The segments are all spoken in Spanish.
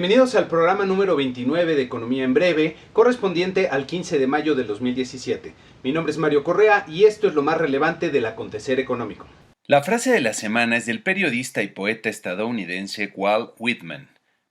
Bienvenidos al programa número 29 de Economía en Breve, correspondiente al 15 de mayo del 2017. Mi nombre es Mario Correa y esto es lo más relevante del acontecer económico. La frase de la semana es del periodista y poeta estadounidense Walt Whitman.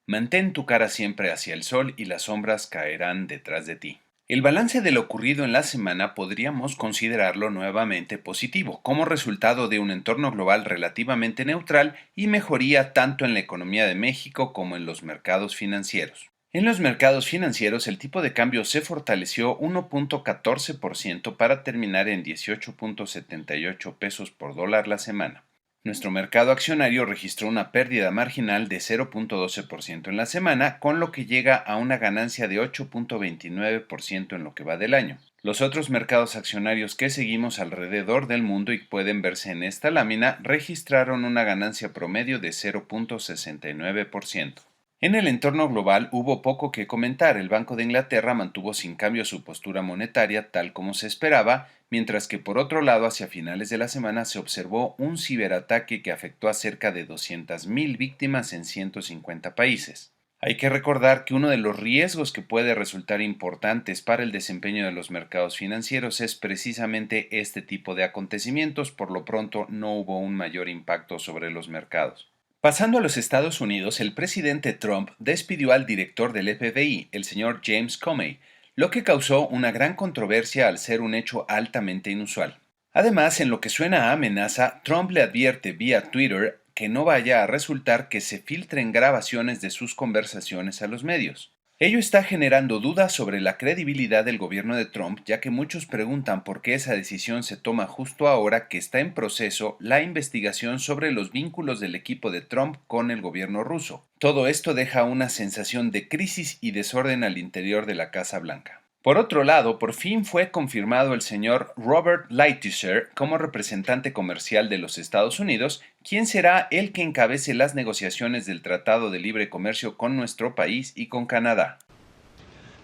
Mantén tu cara siempre hacia el sol y las sombras caerán detrás de ti. El balance de lo ocurrido en la semana podríamos considerarlo nuevamente positivo, como resultado de un entorno global relativamente neutral y mejoría tanto en la economía de México como en los mercados financieros. En los mercados financieros el tipo de cambio se fortaleció 1.14% para terminar en 18.78 pesos por dólar la semana. Nuestro mercado accionario registró una pérdida marginal de 0.12% en la semana, con lo que llega a una ganancia de 8.29% en lo que va del año. Los otros mercados accionarios que seguimos alrededor del mundo y pueden verse en esta lámina registraron una ganancia promedio de 0.69%. En el entorno global hubo poco que comentar. El Banco de Inglaterra mantuvo sin cambio su postura monetaria tal como se esperaba, mientras que por otro lado hacia finales de la semana se observó un ciberataque que afectó a cerca de 200.000 víctimas en 150 países. Hay que recordar que uno de los riesgos que puede resultar importantes para el desempeño de los mercados financieros es precisamente este tipo de acontecimientos. Por lo pronto no hubo un mayor impacto sobre los mercados. Pasando a los Estados Unidos, el presidente Trump despidió al director del FBI, el señor James Comey, lo que causó una gran controversia al ser un hecho altamente inusual. Además, en lo que suena a amenaza, Trump le advierte vía Twitter que no vaya a resultar que se filtren grabaciones de sus conversaciones a los medios. Ello está generando dudas sobre la credibilidad del gobierno de Trump, ya que muchos preguntan por qué esa decisión se toma justo ahora que está en proceso la investigación sobre los vínculos del equipo de Trump con el gobierno ruso. Todo esto deja una sensación de crisis y desorden al interior de la Casa Blanca. Por otro lado, por fin fue confirmado el señor Robert Lighthizer como representante comercial de los Estados Unidos, quien será el que encabece las negociaciones del Tratado de Libre Comercio con nuestro país y con Canadá.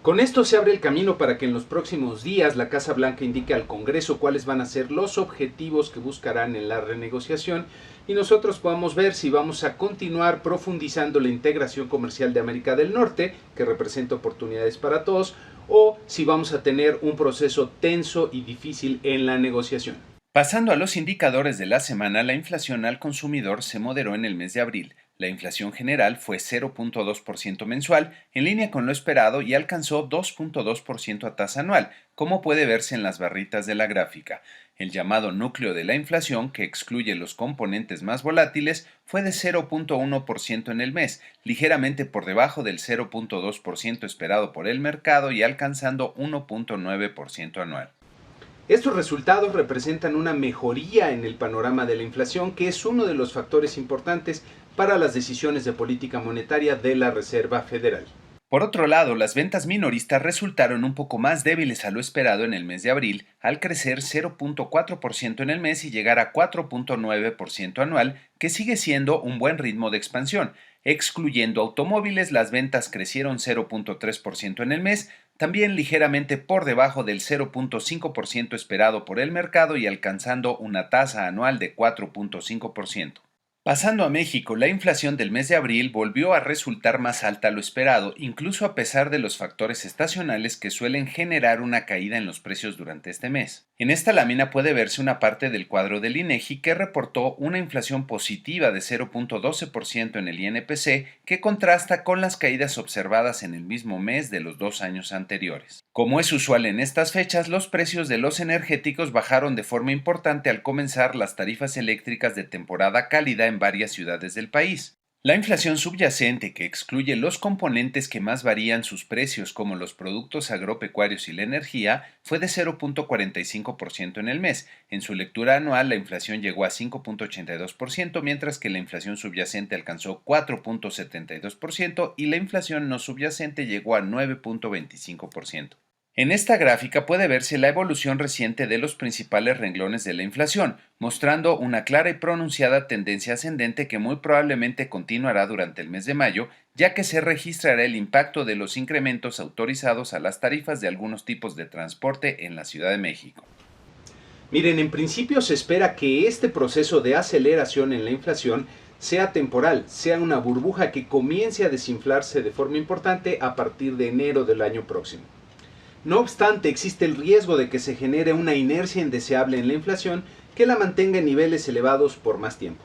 Con esto se abre el camino para que en los próximos días la Casa Blanca indique al Congreso cuáles van a ser los objetivos que buscarán en la renegociación y nosotros podamos ver si vamos a continuar profundizando la integración comercial de América del Norte, que representa oportunidades para todos, o si vamos a tener un proceso tenso y difícil en la negociación. Pasando a los indicadores de la semana, la inflación al consumidor se moderó en el mes de abril. La inflación general fue 0.2% mensual, en línea con lo esperado, y alcanzó 2.2% a tasa anual, como puede verse en las barritas de la gráfica. El llamado núcleo de la inflación, que excluye los componentes más volátiles, fue de 0.1% en el mes, ligeramente por debajo del 0.2% esperado por el mercado y alcanzando 1.9% anual. Estos resultados representan una mejoría en el panorama de la inflación, que es uno de los factores importantes para las decisiones de política monetaria de la Reserva Federal. Por otro lado, las ventas minoristas resultaron un poco más débiles a lo esperado en el mes de abril, al crecer 0.4% en el mes y llegar a 4.9% anual, que sigue siendo un buen ritmo de expansión. Excluyendo automóviles, las ventas crecieron 0.3% en el mes, también ligeramente por debajo del 0.5% esperado por el mercado y alcanzando una tasa anual de 4.5%. Pasando a México, la inflación del mes de abril volvió a resultar más alta a lo esperado, incluso a pesar de los factores estacionales que suelen generar una caída en los precios durante este mes. En esta lámina puede verse una parte del cuadro del INEGI que reportó una inflación positiva de 0.12% en el INPC, que contrasta con las caídas observadas en el mismo mes de los 2 años anteriores. Como es usual en estas fechas, los precios de los energéticos bajaron de forma importante al comenzar las tarifas eléctricas de temporada cálida en varias ciudades del país. La inflación subyacente, que excluye los componentes que más varían sus precios como los productos agropecuarios y la energía, fue de 0.45% en el mes. En su lectura anual, la inflación llegó a 5.82%, mientras que la inflación subyacente alcanzó 4.72% y la inflación no subyacente llegó a 9.25%. En esta gráfica puede verse la evolución reciente de los principales renglones de la inflación, mostrando una clara y pronunciada tendencia ascendente que muy probablemente continuará durante el mes de mayo, ya que se registrará el impacto de los incrementos autorizados a las tarifas de algunos tipos de transporte en la Ciudad de México. Miren, en principio se espera que este proceso de aceleración en la inflación sea temporal, sea una burbuja que comience a desinflarse de forma importante a partir de enero del año próximo. No obstante, existe el riesgo de que se genere una inercia indeseable en la inflación que la mantenga en niveles elevados por más tiempo.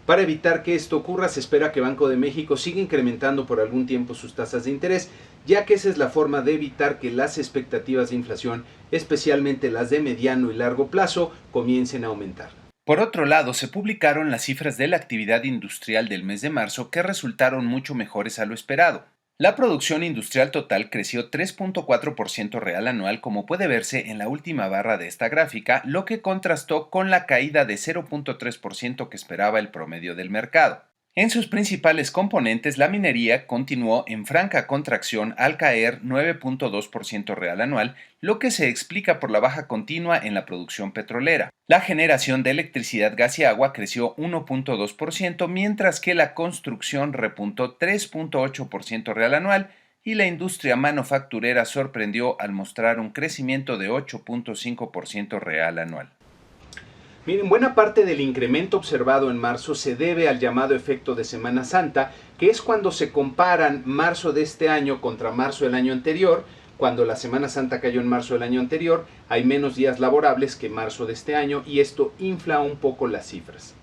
Para evitar que esto ocurra, se espera que Banco de México siga incrementando por algún tiempo sus tasas de interés, ya que esa es la forma de evitar que las expectativas de inflación, especialmente las de mediano y largo plazo, comiencen a aumentar. Por otro lado, se publicaron las cifras de la actividad industrial del mes de marzo que resultaron mucho mejores a lo esperado. La producción industrial total creció 3.4% real anual, como puede verse en la última barra de esta gráfica, lo que contrastó con la caída de 0.3% que esperaba el promedio del mercado. En sus principales componentes, la minería continuó en franca contracción al caer 9.2% real anual, lo que se explica por la baja continua en la producción petrolera. La generación de electricidad, gas y agua creció 1.2%, mientras que la construcción repuntó 3.8% real anual y la industria manufacturera sorprendió al mostrar un crecimiento de 8.5% real anual. Miren, buena parte del incremento observado en marzo se debe al llamado efecto de Semana Santa, que es cuando se comparan marzo de este año contra marzo del año anterior. Cuando la Semana Santa cayó en marzo del año anterior, hay menos días laborables que marzo de este año y esto infla un poco las cifras.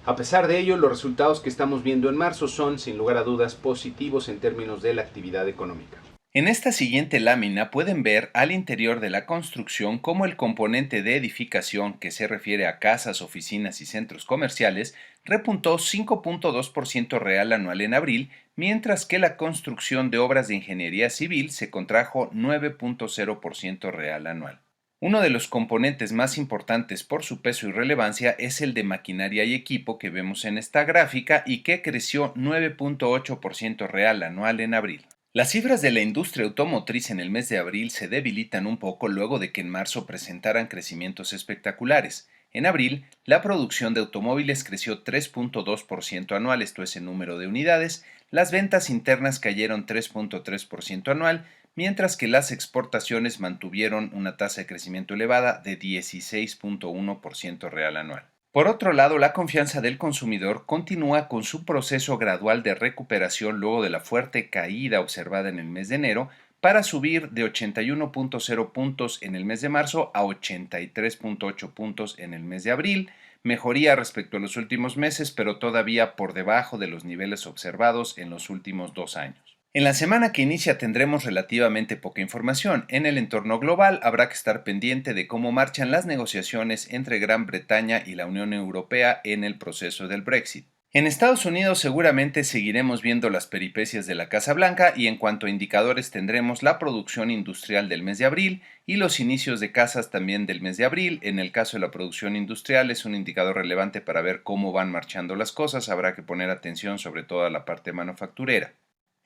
A pesar de ello, los resultados que estamos viendo en marzo son, sin lugar a dudas, positivos en términos de la actividad económica. En esta siguiente lámina pueden ver al interior de la construcción cómo el componente de edificación, que se refiere a casas, oficinas y centros comerciales, repuntó 5.2% real anual en abril, mientras que la construcción de obras de ingeniería civil se contrajo 9.0% real anual. Uno de los componentes más importantes por su peso y relevancia es el de maquinaria y equipo que vemos en esta gráfica y que creció 9.8% real anual en abril. Las cifras de la industria automotriz en el mes de abril se debilitan un poco luego de que en marzo presentaran crecimientos espectaculares. En abril, la producción de automóviles creció 3.2% anual, esto es en número de unidades, las ventas internas cayeron 3.3% anual, mientras que las exportaciones mantuvieron una tasa de crecimiento elevada de 16.1% real anual. Por otro lado, la confianza del consumidor continúa con su proceso gradual de recuperación luego de la fuerte caída observada en el mes de enero, para subir de 81.0 puntos en el mes de marzo a 83.8 puntos en el mes de abril, mejoría respecto a los últimos meses, pero todavía por debajo de los niveles observados en los últimos 2 años. En la semana que inicia tendremos relativamente poca información. En el entorno global habrá que estar pendiente de cómo marchan las negociaciones entre Gran Bretaña y la Unión Europea en el proceso del Brexit. En Estados Unidos seguramente seguiremos viendo las peripecias de la Casa Blanca y en cuanto a indicadores tendremos la producción industrial del mes de abril y los inicios de casas también del mes de abril. En el caso de la producción industrial es un indicador relevante para ver cómo van marchando las cosas, habrá que poner atención sobre todo a la parte manufacturera.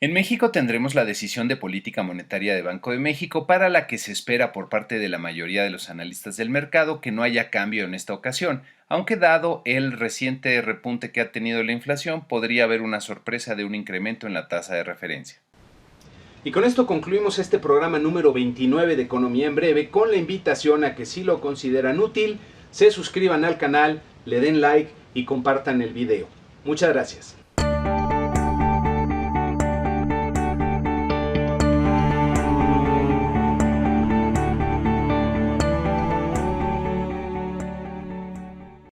En México tendremos la decisión de política monetaria de Banco de México, para la que se espera por parte de la mayoría de los analistas del mercado que no haya cambio en esta ocasión, aunque dado el reciente repunte que ha tenido la inflación, podría haber una sorpresa de un incremento en la tasa de referencia. Y con esto concluimos este programa número 29 de Economía en Breve, con la invitación a que si lo consideran útil, se suscriban al canal, le den like y compartan el video. Muchas gracias.